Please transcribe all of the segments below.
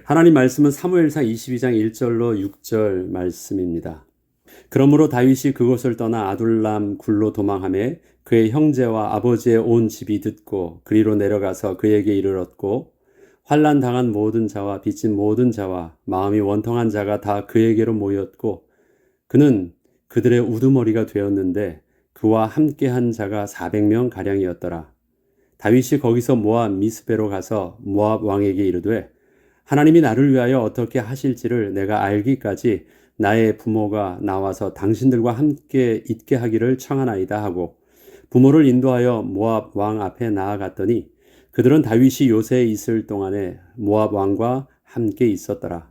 하나님 말씀은 사무엘상 22장 1절로 6절 말씀입니다. 그러므로 다윗이 그곳을 떠나 아둘람 굴로 도망하매 그의 형제와 아버지의 온 집이 듣고 그리로 내려가서 그에게 이르렀고 환난 당한 모든 자와 빚진 모든 자와 마음이 원통한 자가 다 그에게로 모였고 그는 그들의 우두머리가 되었는데 그와 함께한 자가 400명 가량이었더라. 다윗이 거기서 모압 미스베로 가서 모압 왕에게 이르되 하나님이 나를 위하여 어떻게 하실지를 내가 알기까지 나의 부모가 나와서 당신들과 함께 있게 하기를 청하나이다 하고 부모를 인도하여 모압 왕 앞에 나아갔더니 그들은 다윗이 요새에 있을 동안에 모압 왕과 함께 있었더라.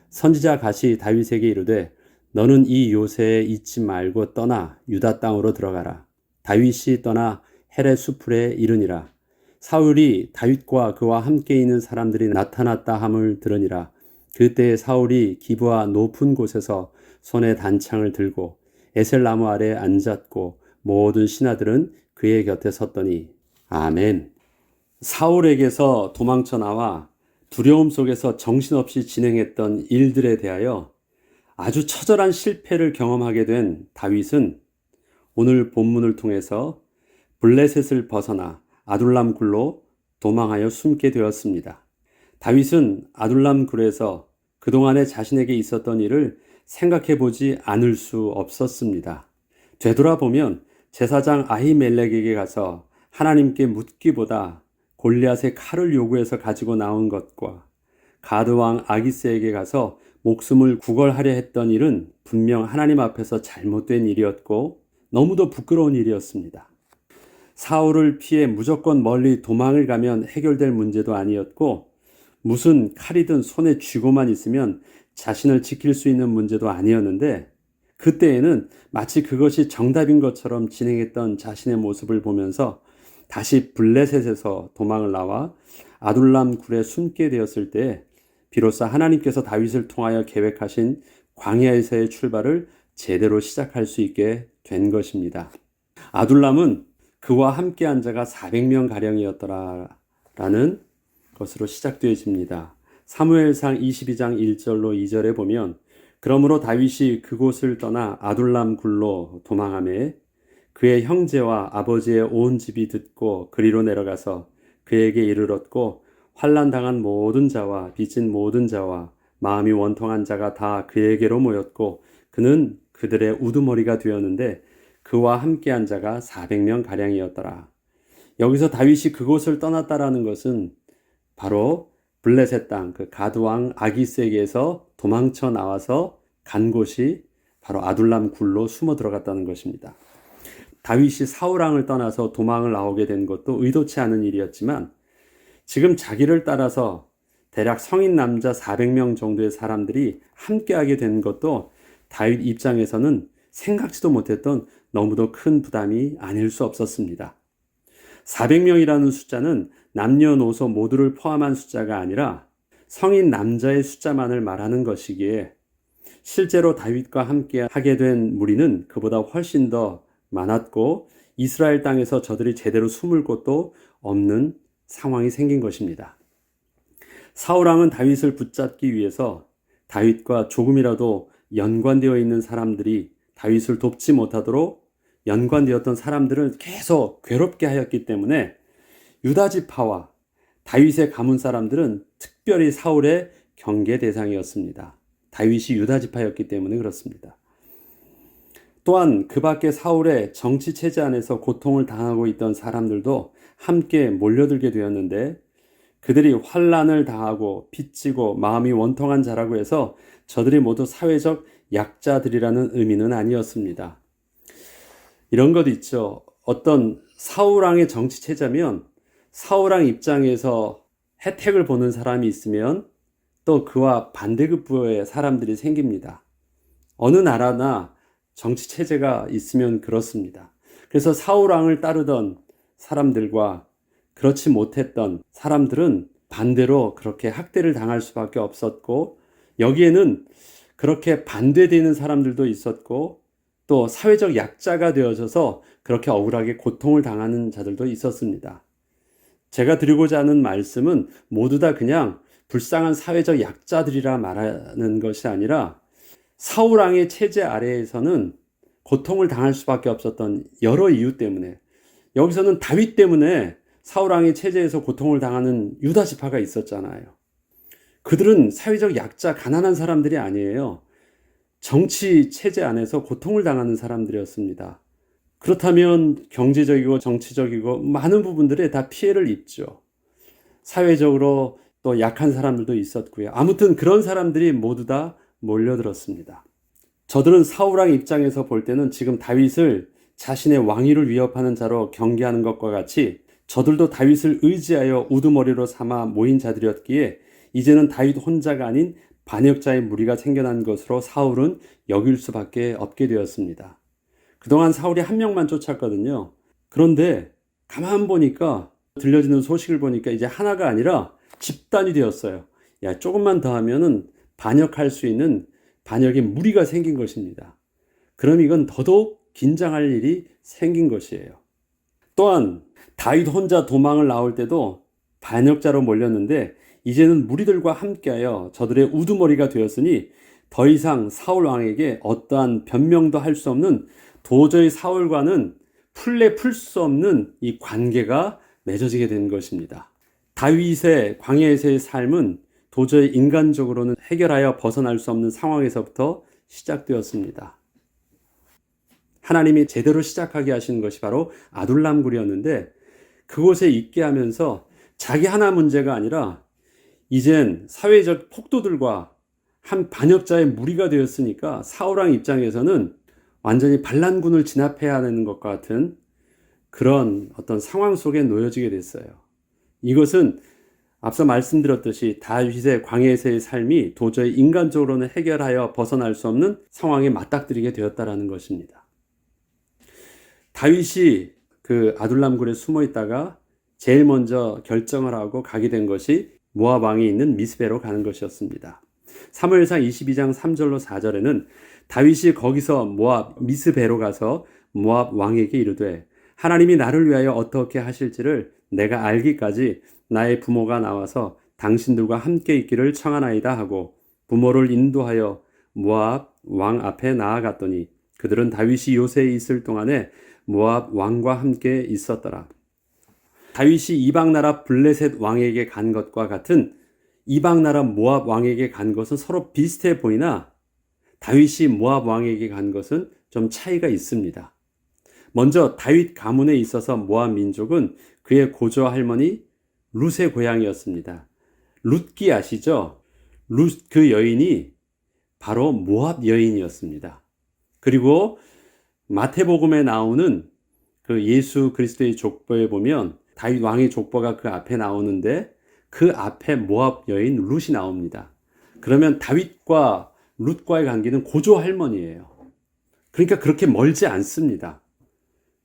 선지자 갓이 다윗에게 이르되 너는 이 요새에 있지 말고 떠나 유다 땅으로 들어가라. 다윗이 떠나 헤레 수풀에 이르니라. 사울이 다윗과 그와 함께 있는 사람들이 나타났다 함을 들으니라. 그때 사울이 기브아 높은 곳에서 손에 단창을 들고 에셀나무 아래 앉았고 모든 신하들은 그의 곁에 섰더니 아멘. 사울에게서 도망쳐 나와 두려움 속에서 정신없이 진행했던 일들에 대하여 아주 처절한 실패를 경험하게 된 다윗은 오늘 본문을 통해서 블레셋을 벗어나 아둘람 굴로 도망하여 숨게 되었습니다. 다윗은 아둘람 굴에서 그동안에 자신에게 있었던 일을 생각해 보지 않을 수 없었습니다. 되돌아보면 제사장 아히멜렉에게 가서 하나님께 묻기보다 골리앗의 칼을 요구해서 가지고 나온 것과 가드왕 아기스에게 가서 목숨을 구걸하려 했던 일은 분명 하나님 앞에서 잘못된 일이었고 너무도 부끄러운 일이었습니다. 사울을 피해 무조건 멀리 도망을 가면 해결될 문제도 아니었고 무슨 칼이든 손에 쥐고만 있으면 자신을 지킬 수 있는 문제도 아니었는데 그때에는 마치 그것이 정답인 것처럼 진행했던 자신의 모습을 보면서 다시 블레셋에서 도망을 나와 아둘람 굴에 숨게 되었을 때 비로소 하나님께서 다윗을 통하여 계획하신 광야에서의 출발을 제대로 시작할 수 있게 된 것입니다. 아둘람은 그와 함께한 자가 400명 가량이었더라라는 것으로 시작되어집니다. 사무엘상 22장 1절로 2절에 보면 그러므로 다윗이 그곳을 떠나 아둘람 굴로 도망하매 그의 형제와 아버지의 온 집이 듣고 그리로 내려가서 그에게 이르렀고 환난 당한 모든 자와 빚진 모든 자와 마음이 원통한 자가 다 그에게로 모였고 그는 그들의 우두머리가 되었는데 그와 함께한 자가 400명 가량이었더라. 여기서 다윗이 그곳을 떠났다라는 것은 바로 블레셋 땅, 그 가드왕 아기스에게서 도망쳐 나와서 간 곳이 바로 아둘람 굴로 숨어 들어갔다는 것입니다. 다윗이 사울왕을 떠나서 도망을 나오게 된 것도 의도치 않은 일이었지만 지금 자기를 따라서 대략 성인 남자 400명 정도의 사람들이 함께하게 된 것도 다윗 입장에서는 생각지도 못했던 너무도 큰 부담이 아닐 수 없었습니다. 400명이라는 숫자는 남녀노소 모두를 포함한 숫자가 아니라 성인 남자의 숫자만을 말하는 것이기에 실제로 다윗과 함께 하게 된 무리는 그보다 훨씬 더 많았고 이스라엘 땅에서 저들이 제대로 숨을 곳도 없는 상황이 생긴 것입니다. 사울왕은 다윗을 붙잡기 위해서 다윗과 조금이라도 연관되어 있는 사람들이 다윗을 돕지 못하도록 연관되었던 사람들을 계속 괴롭게 하였기 때문에 유다 지파와 다윗의 가문 사람들은 특별히 사울의 경계 대상이었습니다. 다윗이 유다 지파였기 때문에 그렇습니다. 또한 그 밖에 사울의 정치 체제 안에서 고통을 당하고 있던 사람들도 함께 몰려들게 되었는데 그들이 환난을 당하고 빚지고 마음이 원통한 자라고 해서 저들이 모두 사회적 약자들이라는 의미는 아니었습니다. 이런 것도 있죠. 어떤 사울왕의 정치 체제면 사울왕 입장에서 혜택을 보는 사람이 있으면 또 그와 반대급부의 사람들이 생깁니다. 어느 나라나 정치 체제가 있으면 그렇습니다. 그래서 사울왕을 따르던 사람들과 그렇지 못했던 사람들은 반대로 그렇게 학대를 당할 수밖에 없었고 여기에는 그렇게 반대되는 사람들도 있었고 또 사회적 약자가 되어져서 그렇게 억울하게 고통을 당하는 자들도 있었습니다. 제가 드리고자 하는 말씀은 모두 다 그냥 불쌍한 사회적 약자들이라 말하는 것이 아니라 사울 왕의 체제 아래에서는 고통을 당할 수밖에 없었던 여러 이유 때문에, 여기서는 다윗 때문에 사울 왕의 체제에서 고통을 당하는 유다 지파가 있었잖아요. 그들은 사회적 약자, 가난한 사람들이 아니에요. 정치 체제 안에서 고통을 당하는 사람들이었습니다. 그렇다면 경제적이고 정치적이고 많은 부분들에 다 피해를 입죠. 사회적으로 또 약한 사람들도 있었고요. 아무튼 그런 사람들이 모두 다 몰려들었습니다. 저들은 사울 왕 입장에서 볼 때는 지금 다윗을 자신의 왕위를 위협하는 자로 경계하는 것과 같이 저들도 다윗을 의지하여 우두머리로 삼아 모인 자들이었기에 이제는 다윗 혼자가 아닌 반역자의 무리가 생겨난 것으로 사울은 여길 수밖에 없게 되었습니다. 그동안 사울이 한 명만 쫓았거든요. 그런데 가만 보니까, 들려지는 소식을 보니까 이제 하나가 아니라 집단이 되었어요. 야, 조금만 더 하면은 반역할 수 있는 반역의 무리가 생긴 것입니다. 그럼 이건 더더욱 긴장할 일이 생긴 것이에요. 또한 다윗 혼자 도망을 나올 때도 반역자로 몰렸는데 이제는 무리들과 함께하여 저들의 우두머리가 되었으니 더 이상 사울 왕에게 어떠한 변명도 할 수 없는, 도저히 사울과는 풀 수 없는 이 관계가 맺어지게 된 것입니다. 다윗의 광야에서의 삶은 도저히 인간적으로는 해결하여 벗어날 수 없는 상황에서부터 시작되었습니다. 하나님이 제대로 시작하게 하신 것이 바로 아둘람 굴이었는데, 그곳에 있게 하면서 자기 하나 문제가 아니라 이젠 사회적 폭도들과 한 반역자의 무리가 되었으니까 사울왕 입장에서는 완전히 반란군을 진압해야 하는 것과 같은 그런 어떤 상황 속에 놓여지게 됐어요. 이것은 앞서 말씀드렸듯이 다윗의 광야에서의 삶이 도저히 인간적으로는 해결하여 벗어날 수 없는 상황에 맞닥뜨리게 되었다라는 것입니다. 다윗이 그 아둘람 굴에 숨어 있다가 제일 먼저 결정을 하고 가게 된 것이 모압 왕이 있는 미스베로 가는 것이었습니다. 사무엘상 22장 3절로 4절에는 다윗이 거기서 모압 미스베로 가서 모압 왕에게 이르되 하나님이 나를 위하여 어떻게 하실지를 내가 알기까지 나의 부모가 나와서 당신들과 함께 있기를 청하나이다 하고 부모를 인도하여 모압 왕 앞에 나아갔더니 그들은 다윗이 요새에 있을 동안에 모압 왕과 함께 있었더라. 다윗이 이방 나라 블레셋 왕에게 간 것과 같은 이방 나라 모압 왕에게 간 것은 서로 비슷해 보이나 다윗이 모압 왕에게 간 것은 좀 차이가 있습니다. 먼저 다윗 가문에 있어서 모압 민족은 그의 고조 할머니 룻의 고향이었습니다. 룻기 아시죠? 룻 그 여인이 바로 모압 여인이었습니다. 그리고 마태복음에 나오는 그 예수 그리스도의 족보에 보면 다윗 왕의 족보가 그 앞에 나오는데 그 앞에 모압 여인 룻이 나옵니다. 그러면 다윗과 룻과의 관계는 고조 할머니예요. 그러니까 그렇게 멀지 않습니다.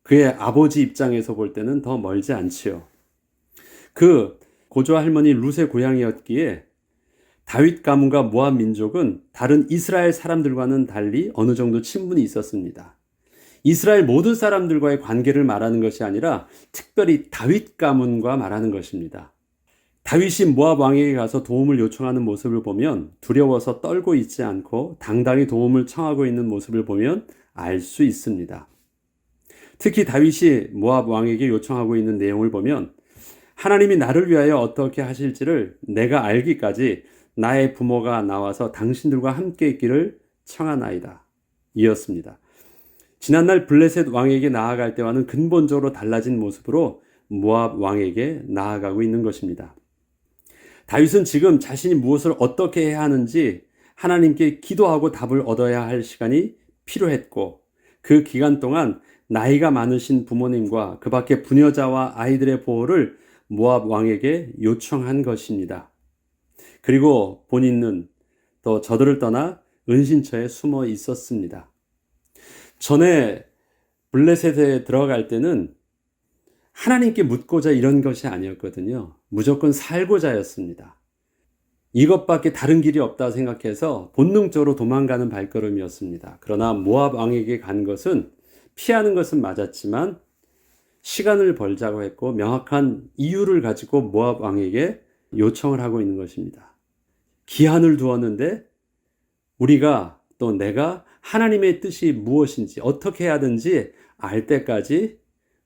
그의 아버지 입장에서 볼 때는 더 멀지 않지요. 그 고조 할머니 룻의 고향이었기에 다윗 가문과 모압 민족은 다른 이스라엘 사람들과는 달리 어느 정도 친분이 있었습니다. 이스라엘 모든 사람들과의 관계를 말하는 것이 아니라 특별히 다윗 가문과 말하는 것입니다. 다윗이 모압 왕에게 가서 도움을 요청하는 모습을 보면 두려워서 떨고 있지 않고 당당히 도움을 청하고 있는 모습을 보면 알 수 있습니다. 특히 다윗이 모압 왕에게 요청하고 있는 내용을 보면 하나님이 나를 위하여 어떻게 하실지를 내가 알기까지 나의 부모가 나와서 당신들과 함께 있기를 청하나이다. 이었습니다. 지난날 블레셋 왕에게 나아갈 때와는 근본적으로 달라진 모습으로 모압 왕에게 나아가고 있는 것입니다. 다윗은 지금 자신이 무엇을 어떻게 해야 하는지 하나님께 기도하고 답을 얻어야 할 시간이 필요했고 그 기간 동안 나이가 많으신 부모님과 그 밖에 부녀자와 아이들의 보호를 모압 왕에게 요청한 것입니다. 그리고 본인은 또 저들을 떠나 은신처에 숨어 있었습니다. 전에 블레셋에 들어갈 때는 하나님께 묻고자 이런 것이 아니었거든요. 무조건 살고자였습니다. 이것밖에 다른 길이 없다 생각해서 본능적으로 도망가는 발걸음이었습니다. 그러나 모압 왕에게 간 것은 피하는 것은 맞았지만 시간을 벌자고 했고 명확한 이유를 가지고 모압 왕에게 요청을 하고 있는 것입니다. 기한을 두었는데 우리가 또 내가 하나님의 뜻이 무엇인지 어떻게 해야 하든지 알 때까지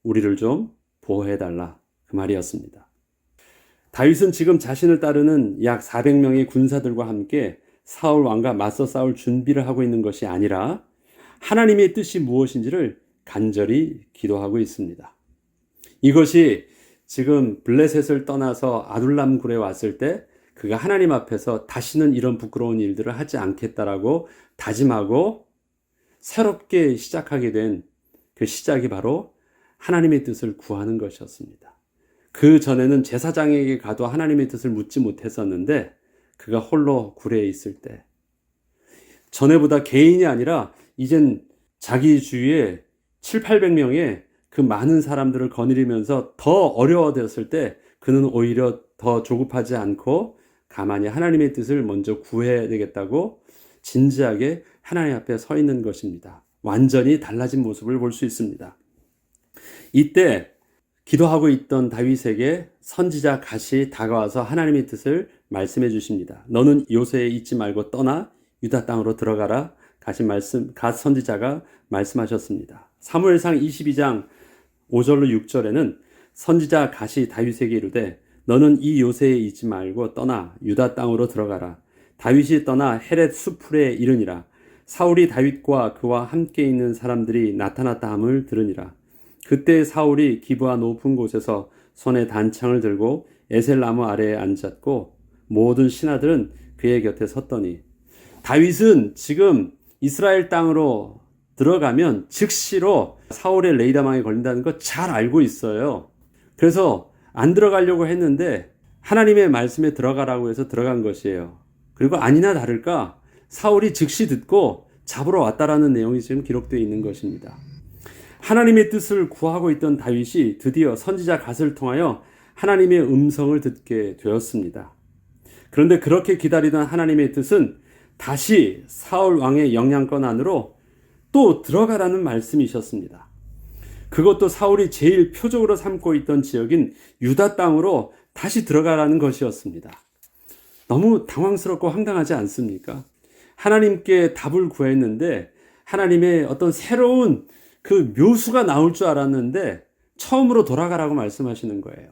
우리를 좀 보호해달라, 그 말이었습니다. 다윗은 지금 자신을 따르는 약 400명의 군사들과 함께 사울 왕과 맞서 싸울 준비를 하고 있는 것이 아니라 하나님의 뜻이 무엇인지를 간절히 기도하고 있습니다. 이것이 지금 블레셋을 떠나서 아둘람 굴에 왔을 때 그가 하나님 앞에서 다시는 이런 부끄러운 일들을 하지 않겠다라고 다짐하고 새롭게 시작하게 된 그 시작이 바로 하나님의 뜻을 구하는 것이었습니다. 그 전에는 제사장에게 가도 하나님의 뜻을 묻지 못했었는데 그가 홀로 굴에 있을 때, 전에보다 개인이 아니라 이젠 자기 주위에 700~800명의 그 많은 사람들을 거느리면서 더 어려워졌을 때 그는 오히려 더 조급하지 않고 가만히 하나님의 뜻을 먼저 구해야 되겠다고 진지하게 하나님 앞에 서 있는 것입니다. 완전히 달라진 모습을 볼 수 있습니다. 이때 기도하고 있던 다윗에게 선지자 갓이 다가와서 하나님의 뜻을 말씀해 주십니다. 너는 요새에 있지 말고 떠나 유다 땅으로 들어가라. 갓 선지자가 말씀하셨습니다. 사무엘상 22장 5절로 6절에는 선지자 갓이 다윗에게 이르되 너는 이 요새에 있지 말고 떠나 유다 땅으로 들어가라. 다윗이 떠나 헤렛 수풀에 이르니라. 사울이 다윗과 그와 함께 있는 사람들이 나타났다 함을 들으니라. 그때 사울이 기브아 높은 곳에서 손에 단창을 들고 에셀나무 아래에 앉았고 모든 신하들은 그의 곁에 섰더니, 다윗은 지금 이스라엘 땅으로 들어가면 즉시로 사울의 레이다망에 걸린다는 거 잘 알고 있어요. 그래서 안 들어가려고 했는데 하나님의 말씀에 들어가라고 해서 들어간 것이에요. 그리고 아니나 다를까 사울이 즉시 듣고 잡으러 왔다라는 내용이 지금 기록되어 있는 것입니다. 하나님의 뜻을 구하고 있던 다윗이 드디어 선지자 갓을 통하여 하나님의 음성을 듣게 되었습니다. 그런데 그렇게 기다리던 하나님의 뜻은 다시 사울 왕의 영향권 안으로 또 들어가라는 말씀이셨습니다. 그것도 사울이 제일 표적으로 삼고 있던 지역인 유다 땅으로 다시 들어가라는 것이었습니다. 너무 당황스럽고 황당하지 않습니까? 하나님께 답을 구했는데 하나님의 어떤 새로운 그 묘수가 나올 줄 알았는데 처음으로 돌아가라고 말씀하시는 거예요.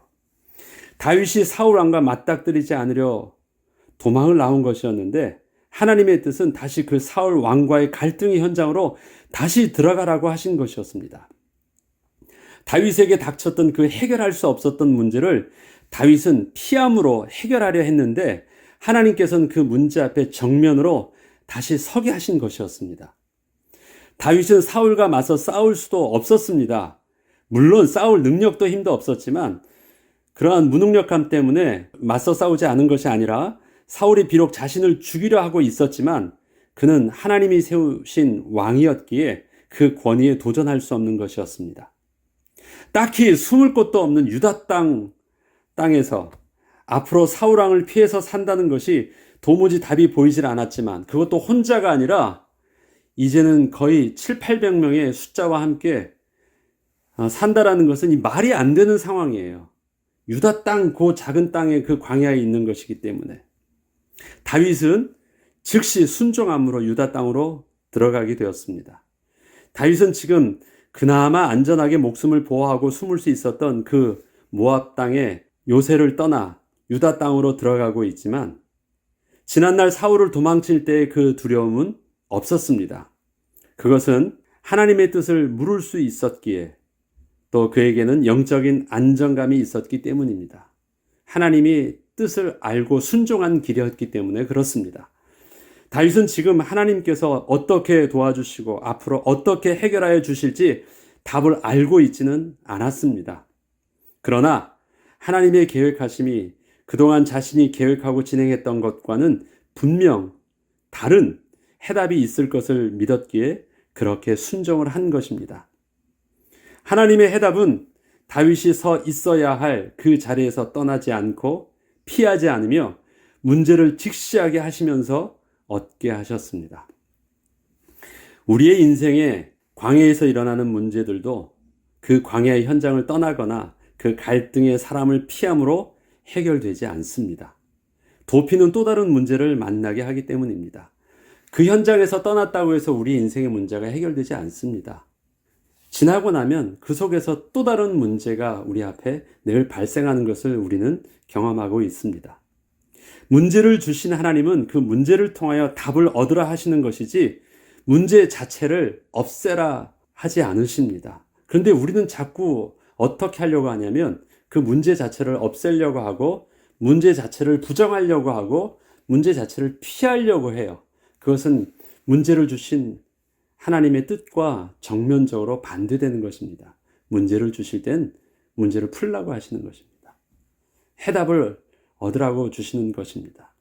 다윗이 사울 왕과 맞닥뜨리지 않으려 도망을 나온 것이었는데 하나님의 뜻은 다시 그 사울 왕과의 갈등의 현장으로 다시 들어가라고 하신 것이었습니다. 다윗에게 닥쳤던 그 해결할 수 없었던 문제를 다윗은 피함으로 해결하려 했는데 하나님께서는 그 문제 앞에 정면으로 다시 서게 하신 것이었습니다. 다윗은 사울과 맞서 싸울 수도 없었습니다. 물론 싸울 능력도 힘도 없었지만 그러한 무능력함 때문에 맞서 싸우지 않은 것이 아니라 사울이 비록 자신을 죽이려 하고 있었지만 그는 하나님이 세우신 왕이었기에 그 권위에 도전할 수 없는 것이었습니다. 딱히 숨을 곳도 없는 유다 땅에서 앞으로 사울 왕을 피해서 산다는 것이 도무지 답이 보이질 않았지만 그것도 혼자가 아니라 이제는 거의 700~800명의 숫자와 함께 산다라는 것은 이 말이 안 되는 상황이에요. 유다 땅, 그 작은 땅의 그 광야에 있는 것이기 때문에 다윗은 즉시 순종함으로 유다 땅으로 들어가게 되었습니다. 다윗은 지금 그나마 안전하게 목숨을 보호하고 숨을 수 있었던 그 모압 땅의 요새를 떠나 유다 땅으로 들어가고 있지만 지난날 사울을 도망칠 때의 그 두려움은 없었습니다. 그것은 하나님의 뜻을 물을 수 있었기에 또 그에게는 영적인 안정감이 있었기 때문입니다. 하나님이 뜻을 알고 순종한 길이었기 때문에 그렇습니다. 다윗은 지금 하나님께서 어떻게 도와주시고 앞으로 어떻게 해결하여 주실지 답을 알고 있지는 않았습니다. 그러나 하나님의 계획하심이 그동안 자신이 계획하고 진행했던 것과는 분명 다른 해답이 있을 것을 믿었기에 그렇게 순종을 한 것입니다. 하나님의 해답은 다윗이 서 있어야 할 그 자리에서 떠나지 않고 피하지 않으며 문제를 직시하게 하시면서 얻게 하셨습니다. 우리의 인생에 광야에서 일어나는 문제들도 그 광야의 현장을 떠나거나 그 갈등의 사람을 피함으로 해결되지 않습니다. 도피는 또 다른 문제를 만나게 하기 때문입니다. 그 현장에서 떠났다고 해서 우리 인생의 문제가 해결되지 않습니다. 지나고 나면 그 속에서 또 다른 문제가 우리 앞에 늘 발생하는 것을 우리는 경험하고 있습니다. 문제를 주신 하나님은 그 문제를 통하여 답을 얻으라 하시는 것이지 문제 자체를 없애라 하지 않으십니다. 그런데 우리는 자꾸 어떻게 하려고 하냐면 그 문제 자체를 없애려고 하고 문제 자체를 부정하려고 하고 문제 자체를 피하려고 해요. 그것은 문제를 주신 하나님의 뜻과 정면적으로 반대되는 것입니다. 문제를 주실 땐 문제를 풀라고 하시는 것입니다. 해답을 얻으라고 주시는 것입니다.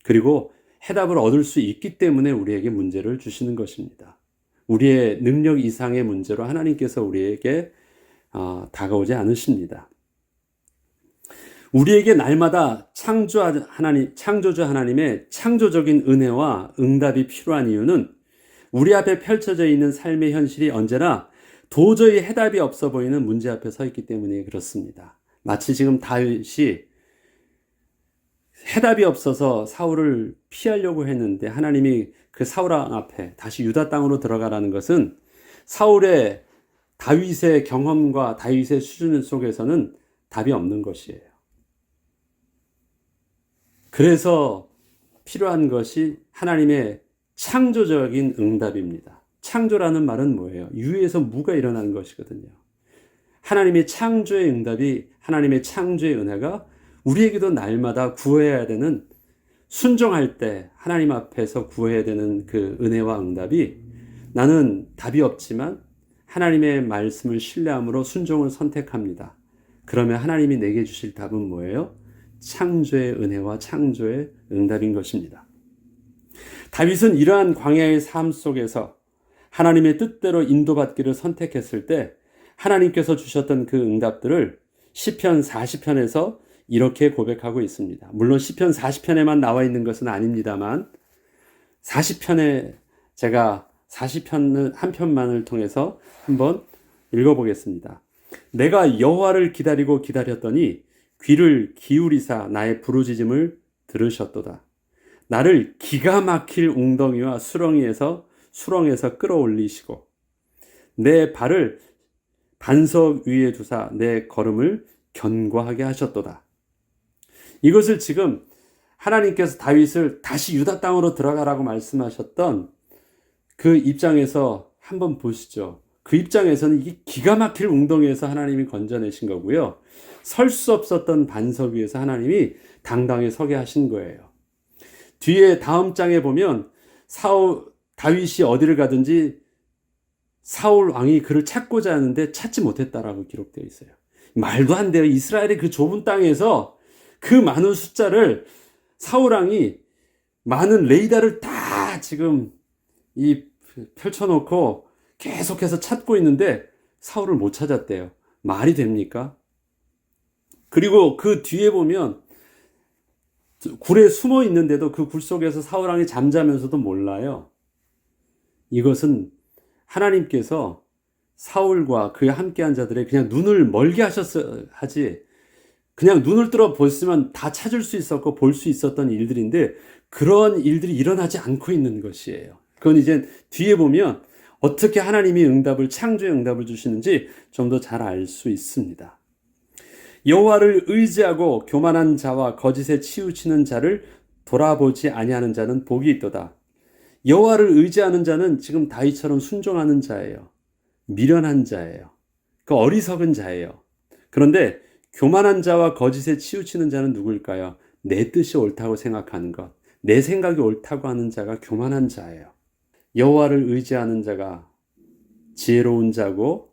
그리고 해답을 얻을 수 있기 때문에 우리에게 문제를 주시는 것입니다. 우리의 능력 이상의 문제로 하나님께서 우리에게 다가오지 않으십니다. 우리에게 날마다 창조주 하나님의 창조적인 은혜와 응답이 필요한 이유는 우리 앞에 펼쳐져 있는 삶의 현실이 언제나 도저히 해답이 없어 보이는 문제 앞에 서 있기 때문에 그렇습니다. 마치 지금 다윗이 해답이 없어서 사울을 피하려고 했는데 하나님이 그 사울 앞에 다시 유다 땅으로 들어가라는 것은 다윗의 경험과 다윗의 수준 속에서는 답이 없는 것이에요. 그래서 필요한 것이 하나님의 창조적인 응답입니다. 창조라는 말은 뭐예요? 유에서 무가 일어나는 것이거든요. 하나님의 창조의 응답이, 하나님의 창조의 은혜가 우리에게도 날마다 구해야 되는, 순종할 때 하나님 앞에서 구해야 되는 그 은혜와 응답이, 나는 답이 없지만 하나님의 말씀을 신뢰함으로 순종을 선택합니다. 그러면 하나님이 내게 주실 답은 뭐예요? 창조의 은혜와 창조의 응답인 것입니다. 다윗은 이러한 광야의 삶 속에서 하나님의 뜻대로 인도받기를 선택했을 때 하나님께서 주셨던 그 응답들을 시편 40편에서 이렇게 고백하고 있습니다. 물론 시편 40편에만 나와 있는 것은 아닙니다만 40편에 제가 40편 한 편만을 통해서 한번 읽어보겠습니다. 내가 여호와를 기다리고 기다렸더니 귀를 기울이사 나의 부르짖음을 들으셨도다. 나를 기가 막힐 웅덩이와 수렁에서 끌어올리시고 내 발을 반석 위에 두사 내 걸음을 견고하게 하셨도다. 이것을 지금 하나님께서 다윗을 다시 유다 땅으로 들어가라고 말씀하셨던 그 입장에서 한번 보시죠. 그 입장에서는 이게 기가 막힐 웅덩이에서 하나님이 건져내신 거고요. 설 수 없었던 반석 위에서 하나님이 당당히 서게 하신 거예요. 뒤에 다음 장에 보면 다윗이 어디를 가든지 사울 왕이 그를 찾고자 하는데 찾지 못했다라고 기록되어 있어요. 말도 안 돼요. 이스라엘의 그 좁은 땅에서 그 많은 숫자를 사울 왕이 많은 레이더를 다 지금 펼쳐놓고 계속해서 찾고 있는데 사울을 못 찾았대요. 말이 됩니까? 그리고 그 뒤에 보면 굴에 숨어 있는데도 그 굴 속에서 사울 왕이 잠자면서도 몰라요. 이것은 하나님께서 사울과 그에 함께한 자들의 그냥 눈을 멀게 하지 그냥 눈을 들어 보시면 다 찾을 수 있었고 볼 수 있었던 일들인데 그런 일들이 일어나지 않고 있는 것이에요. 그건 이제 뒤에 보면 어떻게 하나님이 창조의 응답을 주시는지 좀 더 잘 알 수 있습니다. 여호와를 의지하고 교만한 자와 거짓에 치우치는 자를 돌아보지 아니하는 자는 복이 있도다. 여호와를 의지하는 자는 지금 다윗처럼 순종하는 자예요. 미련한 자예요. 그 어리석은 자예요. 그런데 교만한 자와 거짓에 치우치는 자는 누굴까요? 내 뜻이 옳다고 생각하는 것, 내 생각이 옳다고 하는 자가 교만한 자예요. 여호와를 의지하는 자가 지혜로운 자고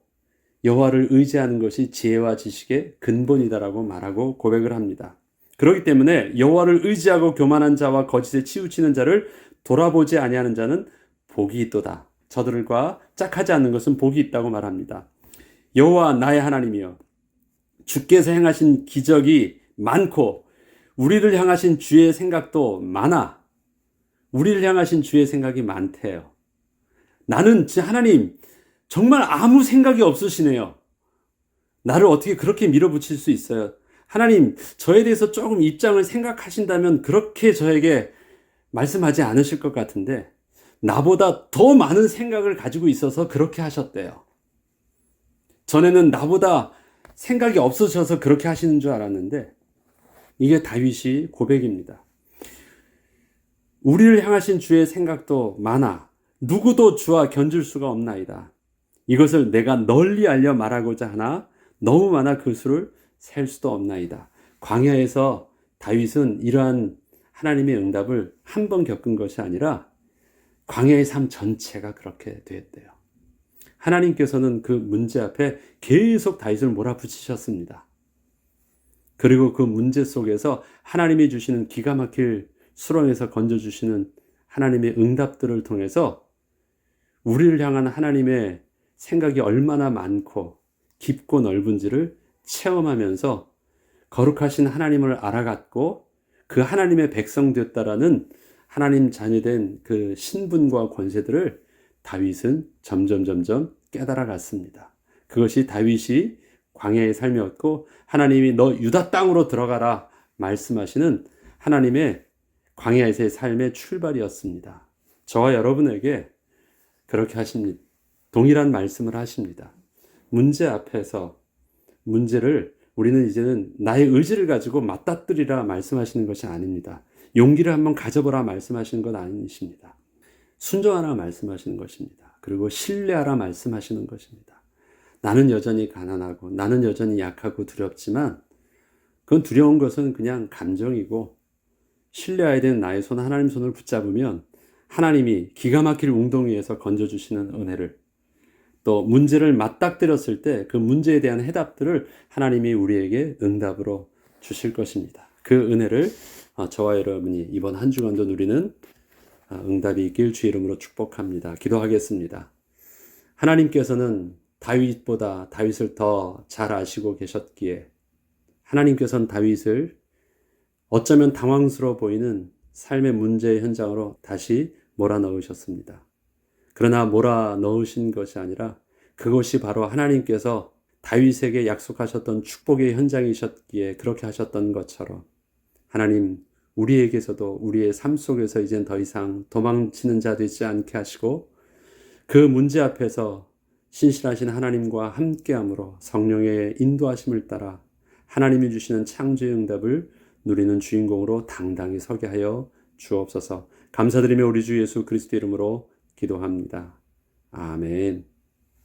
여호와를 의지하는 것이 지혜와 지식의 근본이다라고 말하고 고백을 합니다. 그렇기 때문에 여호와를 의지하고 교만한 자와 거짓에 치우치는 자를 돌아보지 아니하는 자는 복이 있도다. 저들과 짝하지 않는 것은 복이 있다고 말합니다. 여호와 나의 하나님이여, 주께서 행하신 기적이 많고 우리를 향하신 주의 생각도 많아. 우리를 향하신 주의 생각이 많대요. 나는 하나님 정말 아무 생각이 없으시네요. 나를 어떻게 그렇게 밀어붙일 수 있어요? 하나님, 저에 대해서 조금 입장을 생각하신다면 그렇게 저에게 말씀하지 않으실 것 같은데 나보다 더 많은 생각을 가지고 있어서 그렇게 하셨대요. 전에는 나보다 생각이 없으셔서 그렇게 하시는 줄 알았는데 이게 다윗이 고백입니다. 우리를 향하신 주의 생각도 많아 누구도 주와 견줄 수가 없나이다. 이것을 내가 널리 알려 말하고자 하나 너무 많아 그 수를 셀 수도 없나이다. 광야에서 다윗은 이러한 하나님의 응답을 한 번 겪은 것이 아니라 광야의 삶 전체가 그렇게 됐대요. 하나님께서는 그 문제 앞에 계속 다윗을 몰아붙이셨습니다. 그리고 그 문제 속에서 하나님이 주시는 기가 막힐 수렁에서 건져주시는 하나님의 응답들을 통해서 우리를 향한 하나님의 생각이 얼마나 많고 깊고 넓은지를 체험하면서 거룩하신 하나님을 알아갔고 그 하나님의 백성 되었다라는 하나님 자녀된 그 신분과 권세들을 다윗은 점점 깨달아갔습니다. 그것이 다윗이 광야의 삶이었고 하나님이 너 유다 땅으로 들어가라 말씀하시는 하나님의 광야에서의 삶의 출발이었습니다. 저와 여러분에게 그렇게 하십니다. 동일한 말씀을 하십니다. 문제 앞에서 문제를 우리는 이제는 나의 의지를 가지고 맞닥뜨리라 말씀하시는 것이 아닙니다. 용기를 한번 가져보라 말씀하시는 건 아니십니다. 순종하라 말씀하시는 것입니다. 그리고 신뢰하라 말씀하시는 것입니다. 나는 여전히 가난하고 나는 여전히 약하고 두렵지만 그건 두려운 것은 그냥 감정이고 신뢰해야 되는 나의 손 하나님 손을 붙잡으면 하나님이 기가 막힐 웅덩이에서 건져주시는 은혜를 또 문제를 맞닥뜨렸을 때 그 문제에 대한 해답들을 하나님이 우리에게 응답으로 주실 것입니다. 그 은혜를 저와 여러분이 이번 한 주간도 누리는 응답이 있길 주의 이름으로 축복합니다. 기도하겠습니다. 하나님께서는 다윗보다 다윗을 더 잘 아시고 계셨기에 하나님께서는 다윗을 어쩌면 당황스러워 보이는 삶의 문제의 현장으로 다시 몰아넣으셨습니다. 그러나 몰아넣으신 것이 아니라 그것이 바로 하나님께서 다윗에게 약속하셨던 축복의 현장이셨기에 그렇게 하셨던 것처럼 하나님 우리에게서도 우리의 삶 속에서 이젠 더 이상 도망치는 자 되지 않게 하시고 그 문제 앞에서 신실하신 하나님과 함께함으로 성령의 인도하심을 따라 하나님이 주시는 창조의 응답을 누리는 주인공으로 당당히 서게 하여 주옵소서. 감사드리며 우리 주 예수 그리스도 이름으로 기도합니다. 아멘.